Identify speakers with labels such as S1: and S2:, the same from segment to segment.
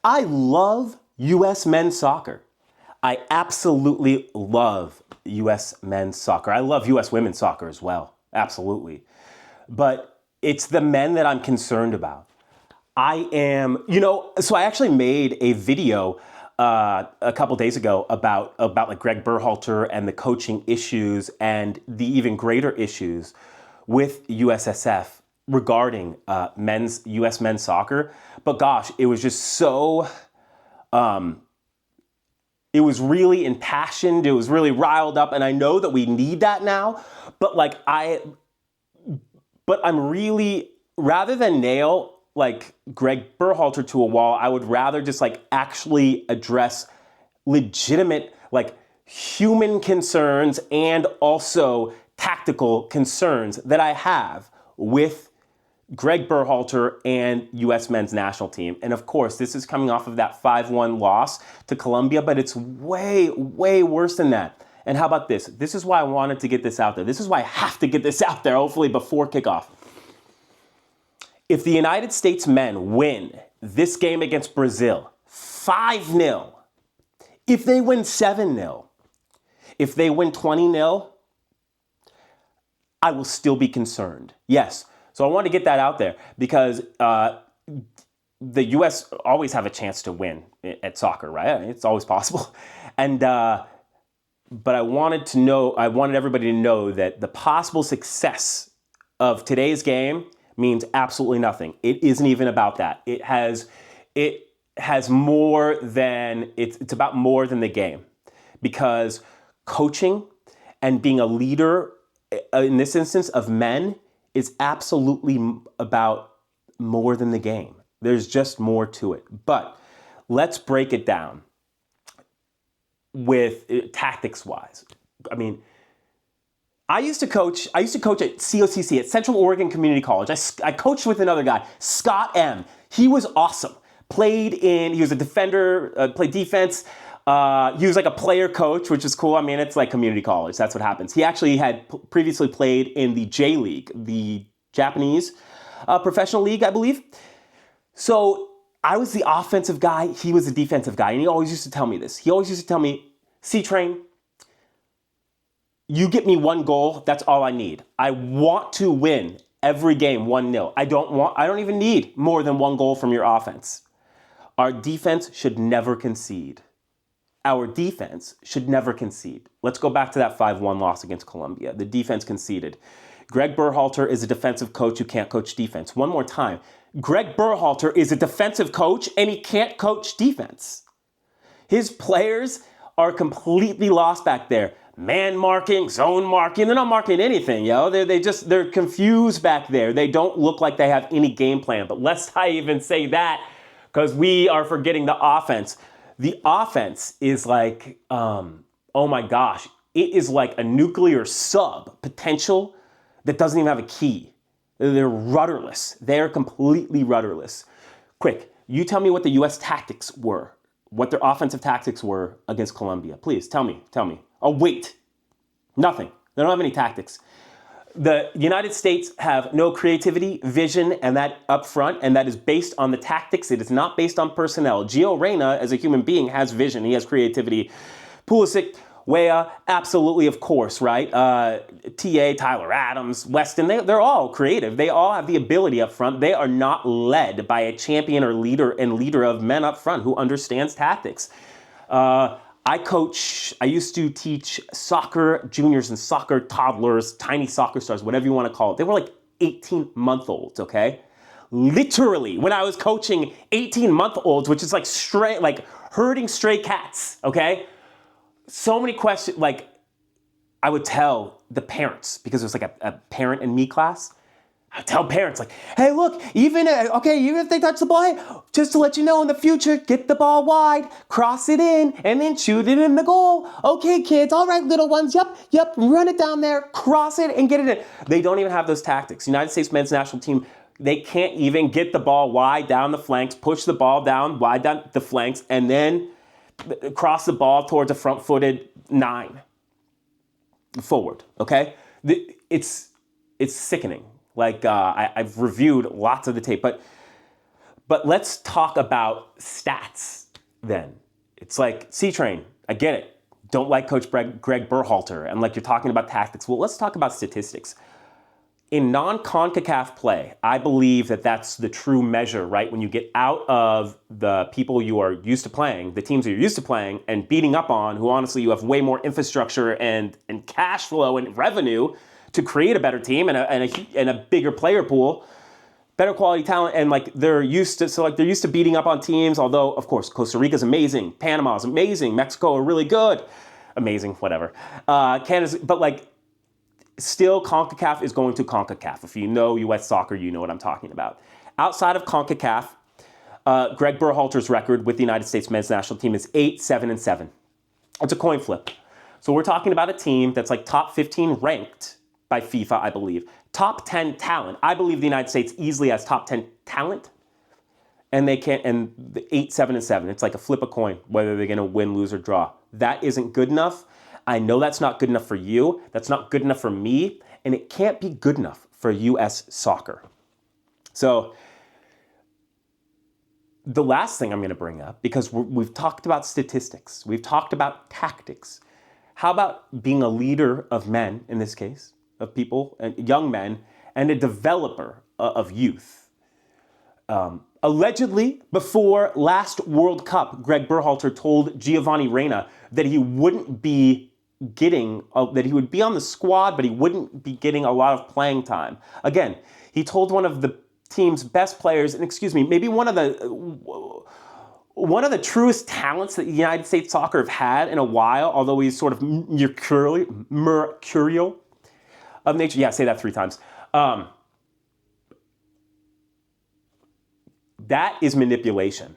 S1: I love U.S. men's soccer. I absolutely love U.S. men's soccer. I love U.S. women's soccer as well. Absolutely. But it's the men that I'm concerned about. So I actually made a video a couple days ago about like Greg Berhalter and the coaching issues and the even greater issues with USSF regarding U.S. men's soccer. But gosh, it was just so. It was really impassioned. It was really riled up, and I know that we need that now. But I'm really, rather than nail like Greg Berhalter to a wall, I would rather just like actually address legitimate like human concerns and also tactical concerns that I have with Greg Berhalter and U.S. men's national team. And of course, this is coming off of that 5-1 loss to Colombia, but it's way, way worse than that. And how about this? This is why I wanted to get this out there. This is why I have to get this out there, hopefully before kickoff. If the United States men win this game against Brazil 5-0, if they win 7-0, if they win 20-0, I will still be concerned. Yes. So I want to get that out there because the U.S. always have a chance to win at soccer, right? It's always possible. And but I wanted everybody to know that the possible success of today's game means absolutely nothing. It isn't even about that. It has more than, it's about more than the game. Because coaching and being a leader, in this instance of men, is absolutely about more than the game. There's just more to it. But let's break it down with tactics-wise. I mean, I used to coach at COCC, at Central Oregon Community College. I coached with another guy, Scott M. He was awesome. He was a defender, played defense. He was like a player coach, which is cool. I mean, it's like community college. That's what happens. He actually had previously played in the J League, the Japanese professional league, I believe. So I was the offensive guy. He was the defensive guy. And he always used to tell me this. He always used to tell me, C-Train, you get me one goal. That's all I need. I want to win every game 1-0. I don't even need more than one goal from your offense. Our defense should never concede. Our defense should never concede. Let's go back to that 5-1 loss against Colombia. The defense conceded. Greg Berhalter is a defensive coach who can't coach defense. One more time. Greg Berhalter is a defensive coach and he can't coach defense. His players are completely lost back there. Man marking, zone marking, they're not marking anything, yo. They're confused back there. They don't look like they have any game plan. But lest I even say that, because we are forgetting the offense. The offense is like, oh my gosh, it is like a nuclear sub potential that doesn't even have a key. They're rudderless. They're completely rudderless. Quick, you tell me what the U.S. tactics were, what their offensive tactics were against Colombia. Please, tell me. Oh, wait. Nothing. They don't have any tactics. The United States have no creativity, vision, and that up front, and that is based on the tactics. It is not based on personnel. Gio Reyna, as a human being, has vision. He has creativity. Pulisic, Weah, absolutely, of course, right? TA, Tyler Adams, Weston, they're all creative. They all have the ability up front. They are not led by a champion or leader of men up front who understands tactics. I used to teach soccer juniors and soccer toddlers, tiny soccer stars, whatever you want to call it. They were like 18-month-olds, okay? Literally, when I was coaching 18-month-olds, which is like herding stray cats, okay? So many questions, like I would tell the parents, because it was like a parent and me class. I tell parents like, hey, look, even if they touch the ball, hey, just to let you know in the future, get the ball wide, cross it in, and then shoot it in the goal. Okay, kids, all right, little ones, yep, run it down there, cross it, and get it in. They don't even have those tactics. United States men's national team, they can't even get the ball wide down the flanks, push the ball down wide down the flanks, and then cross the ball towards a front-footed 9 forward, okay? It's sickening. Like, I've reviewed lots of the tape, but But let's talk about stats then. It's like, C-Train, I get it. Don't like Coach Greg Berhalter, and like you're talking about tactics. Well, let's talk about statistics. In non-CONCACAF play, I believe that that's the true measure, right? When you get out of the people you are used to playing, the teams that you're used to playing, and beating up on, who honestly you have way more infrastructure and cash flow and revenue to create a better team and a bigger player pool, better quality talent, and like they're used to beating up on teams. Although, of course, Costa Rica's amazing, Panama's amazing, Mexico are really good, amazing, whatever. Canada's, but like. Still, CONCACAF is going to CONCACAF. If you know U.S. soccer, you know what I'm talking about. Outside of CONCACAF, Greg Berhalter's record with the United States men's national team is 8-7-7. It's a coin flip. So we're talking about a team that's like top 15 ranked by FIFA, I believe. Top 10 talent. I believe the United States easily has top 10 talent. And they can't, and the 8-7-7. It's like a flip a coin, whether they're going to win, lose, or draw. That isn't good enough. I know that's not good enough for you. That's not good enough for me. And it can't be good enough for U.S. soccer. So the last thing I'm going to bring up, because we've talked about statistics, we've talked about tactics. How about being a leader of men, in this case, of people, young men, and a developer of youth? Allegedly, before last World Cup, Greg Berhalter told Giovanni Reyna that he wouldn't be that he would be on the squad, but he wouldn't be getting a lot of playing time. Again, he told one of the team's best players, and excuse me, maybe one of the truest talents that United States soccer have had in a while, although he's sort of mercurial of nature. Yeah, say that 3 times. That is manipulation.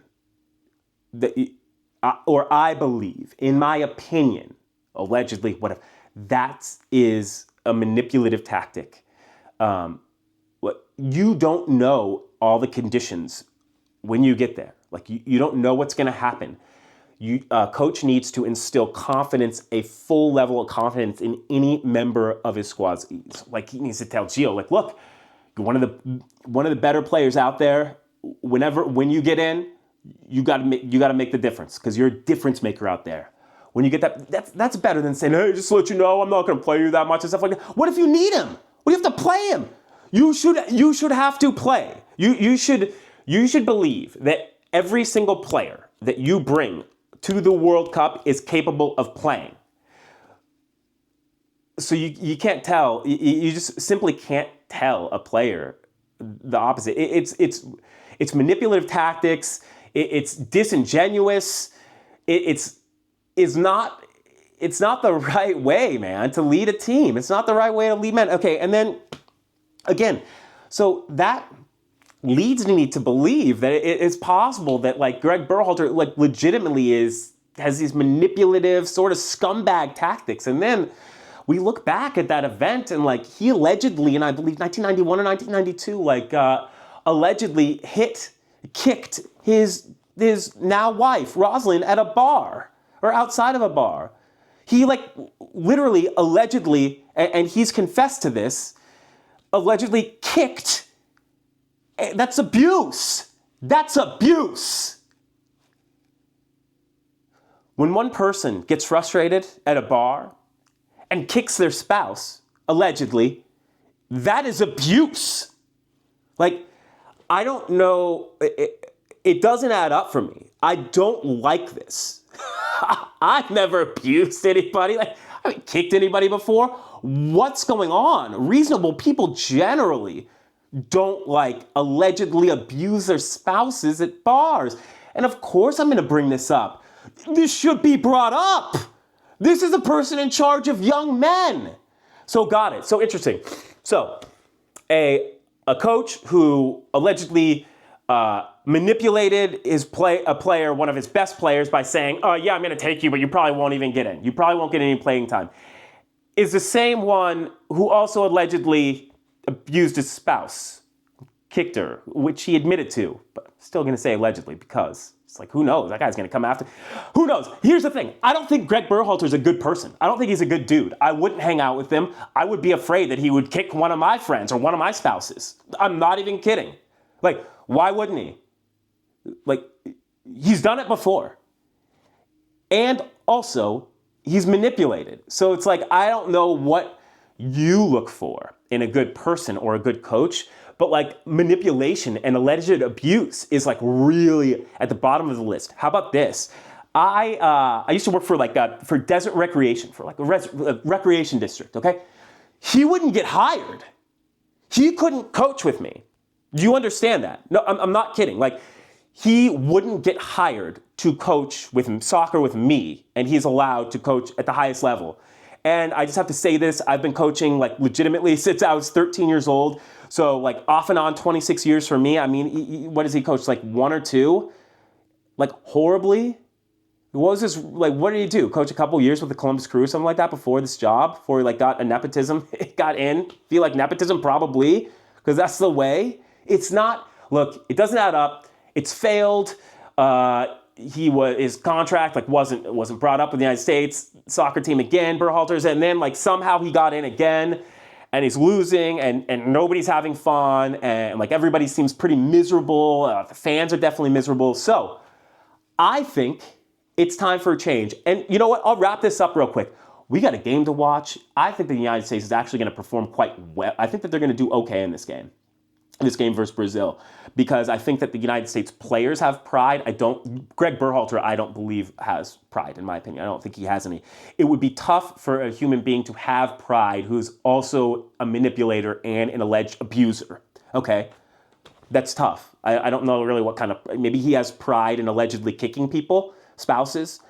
S1: Or I believe, in my opinion, allegedly, whatever, that is a manipulative tactic. You don't know all the conditions when you get there. Like, you don't know what's going to happen. Coach needs to instill confidence, a full level of confidence in any member of his squad. Like, he needs to tell Gio, like, look, you're one of the better players out there. When you get in, you got to make the difference, because you're a difference maker out there. When you get that's better than saying, hey, just to let you know, I'm not going to play you that much and stuff like that. What if you need him? What do you have to play him? You should have to play. You should believe that every single player that you bring to the World Cup is capable of playing. So you can't tell. You just simply can't tell a player the opposite. It's manipulative tactics. It's disingenuous. It's not the right way, man, to lead a team. It's not the right way to lead men. Okay, and then again, so that leads me to believe that it's possible that like Greg Berhalter like legitimately has these manipulative sort of scumbag tactics. And then we look back at that event and like he allegedly, in I believe 1991 or 1992, like allegedly kicked his now wife, Rosalind, at a bar or outside of a bar. He like literally, allegedly, and he's confessed to this, allegedly kicked. That's abuse. That's abuse. When one person gets frustrated at a bar and kicks their spouse, allegedly, that is abuse. Like, I don't know, it doesn't add up for me. I don't like this. I've never abused anybody. Like, I haven't kicked anybody before. What's going on? Reasonable people generally don't like allegedly abuse their spouses at bars. And of course I'm going to bring this up. This should be brought up. This is a person in charge of young men. So got it. So interesting. So a coach who allegedly manipulated a player, one of his best players, by saying, oh yeah, I'm going to take you, but you probably won't even get in. You probably won't get any playing time. Is the same one who also allegedly abused his spouse, kicked her, which he admitted to, but still going to say allegedly because it's like, who knows? That guy's going to come after. Who knows? Here's the thing. I don't think Greg Berhalter's a good person. I don't think he's a good dude. I wouldn't hang out with him. I would be afraid that he would kick one of my friends or one of my spouses. I'm not even kidding. Like, why wouldn't he? Like, he's done it before. And also, he's manipulated. So it's like, I don't know what you look for in a good person or a good coach, but like manipulation and alleged abuse is like really at the bottom of the list. How about this? I used to work for desert recreation, for like a recreation district, okay? He wouldn't get hired. He couldn't coach with me. Do you understand that? No, I'm not kidding. Like, he wouldn't get hired to coach with him, soccer with me, and he's allowed to coach at the highest level. And I just have to say this, I've been coaching like legitimately since I was 13 years old. So like off and on 26 years for me. I mean, what does he coach? Like one or two? Like horribly? What was this, like, what did he do? Coach a couple years with the Columbus Crew, something like that before this job? Before he like got a nepotism, got in? Feel like nepotism? Probably, because that's the way. It's not, look, it doesn't add up. It's failed. His contract like wasn't brought up with the United States soccer team again, Berhalter's, and then like somehow he got in again, and he's losing, and nobody's having fun, and like everybody seems pretty miserable. The fans are definitely miserable. So I think it's time for a change. And you know what? I'll wrap this up real quick. We got a game to watch. I think the United States is actually going to perform quite well. I think that they're going to do okay in this game versus Brazil, because I think that the United States players have pride. Greg Berhalter, I don't believe has pride, in my opinion. I don't think he has any. It would be tough for a human being to have pride who's also a manipulator and an alleged abuser. Okay? That's tough. I don't know really what kind of, maybe he has pride in allegedly kicking people, spouses,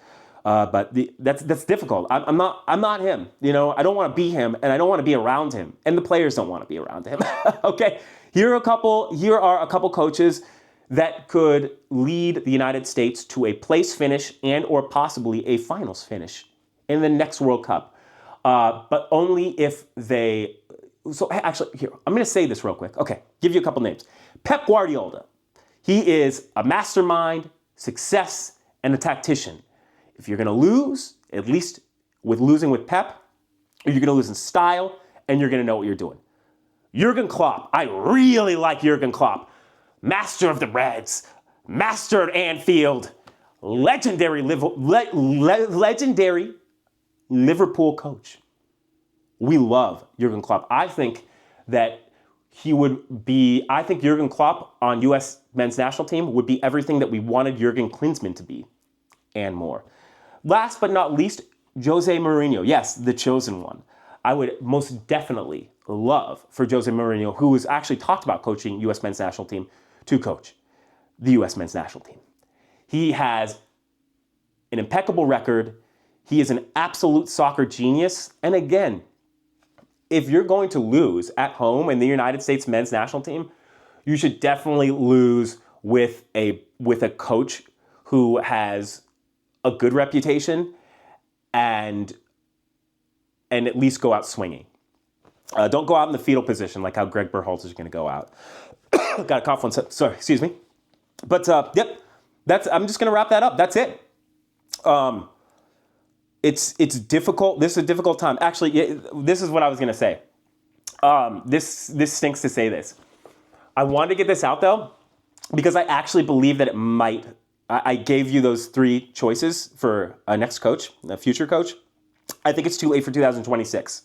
S1: but that's difficult. I'm not him. You know, I don't want to be him, and I don't want to be around him, and the players don't want to be around him. Okay, here are a couple coaches that could lead the United States to a place finish and or possibly a finals finish in the next World Cup, but only if they. So actually, here I'm going to say this real quick. Okay, give you a couple names. Pep Guardiola. He is a mastermind, success, and a tactician. If you're going to lose, at least with losing with Pep, you're going to lose in style, and you're going to know what you're doing. Jurgen Klopp. I really like Jurgen Klopp. Master of the Reds. Master at Anfield. Legendary Liverpool coach. We love Jurgen Klopp. I think Jurgen Klopp on U.S. men's national team would be everything that we wanted Jurgen Klinsmann to be, and more. Last but not least, Jose Mourinho. Yes, the chosen one. I would most definitely love for Jose Mourinho, who has actually talked about coaching U.S. men's national team, to coach the U.S. men's national team. He has an impeccable record. He is an absolute soccer genius. And again, if you're going to lose at home in the United States men's national team, you should definitely lose with a coach who has a good reputation and at least go out swinging. Don't go out in the fetal position like how Greg Berhalter is going to go out. Got a cough one second. Sorry, excuse me. But yep, I'm just going to wrap that up. That's it. It's difficult. This is a difficult time. Actually, this is what I was going to say. This stinks to say this. I wanted to get this out, though, because I actually believe that it might. I gave you those three choices for a next coach, a future coach. I think it's too late for 2026.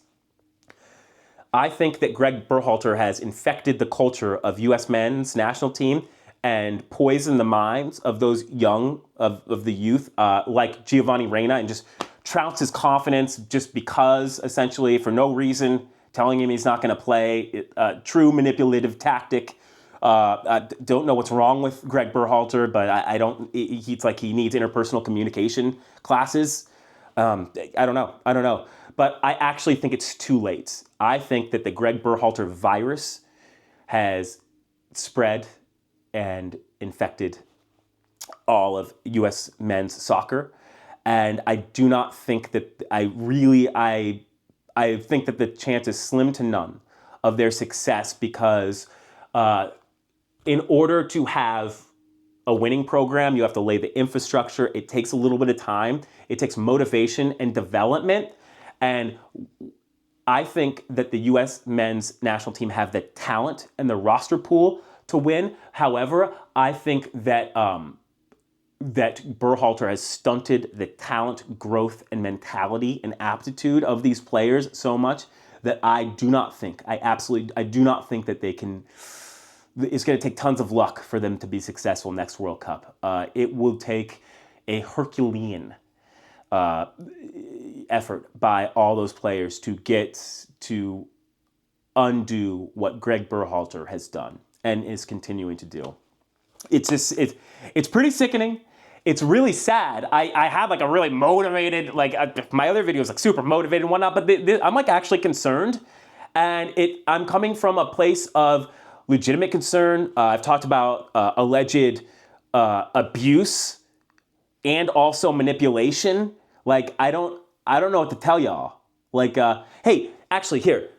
S1: I think that Greg Berhalter has infected the culture of U.S. men's national team and poisoned the minds of those young, of the youth, like Giovanni Reyna, and just trounced his confidence just because, essentially, for no reason, telling him he's not going to play. True manipulative tactic. I don't know what's wrong with Greg Berhalter, but I don't. It's like he needs interpersonal communication classes. I don't know. But I actually think it's too late. I think that the Greg Berhalter virus has spread and infected all of U.S. men's soccer. And I do not think that I think that the chance is slim to none of their success, because in order to have a winning program, you have to lay the infrastructure. It takes a little bit of time. It takes motivation and development. And I think that the U.S. men's national team have the talent and the roster pool to win. However, I think that that Berhalter has stunted the talent, growth, and mentality and aptitude of these players so much that I do not think that they can. It's going to take tons of luck for them to be successful next World Cup. It will take a Herculean effort by all those players to get to undo what Greg Berhalter has done and is continuing to do. It's pretty sickening. It's really sad. I had like a really motivated, my other videos like super motivated and whatnot, but I'm like actually concerned, and I'm coming from a place of legitimate concern. I've talked about alleged abuse and also manipulation. Like I don't know what to tell y'all. Like, hey, actually here,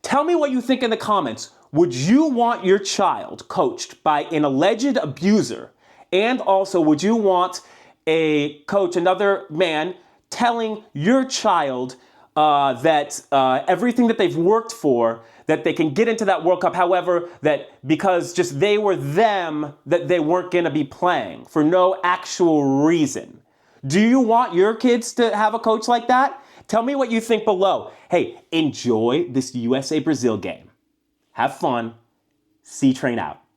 S1: tell me what you think in the comments. Would you want your child coached by an alleged abuser? And also, would you want a coach, another man, telling your child that everything that they've worked for, that they can get into that World Cup, however, that because just they were them, that they weren't going to be playing for no actual reason? Do you want your kids to have a coach like that? Tell me what you think below. Hey, enjoy this USA-Brazil game. Have fun. C-Train out.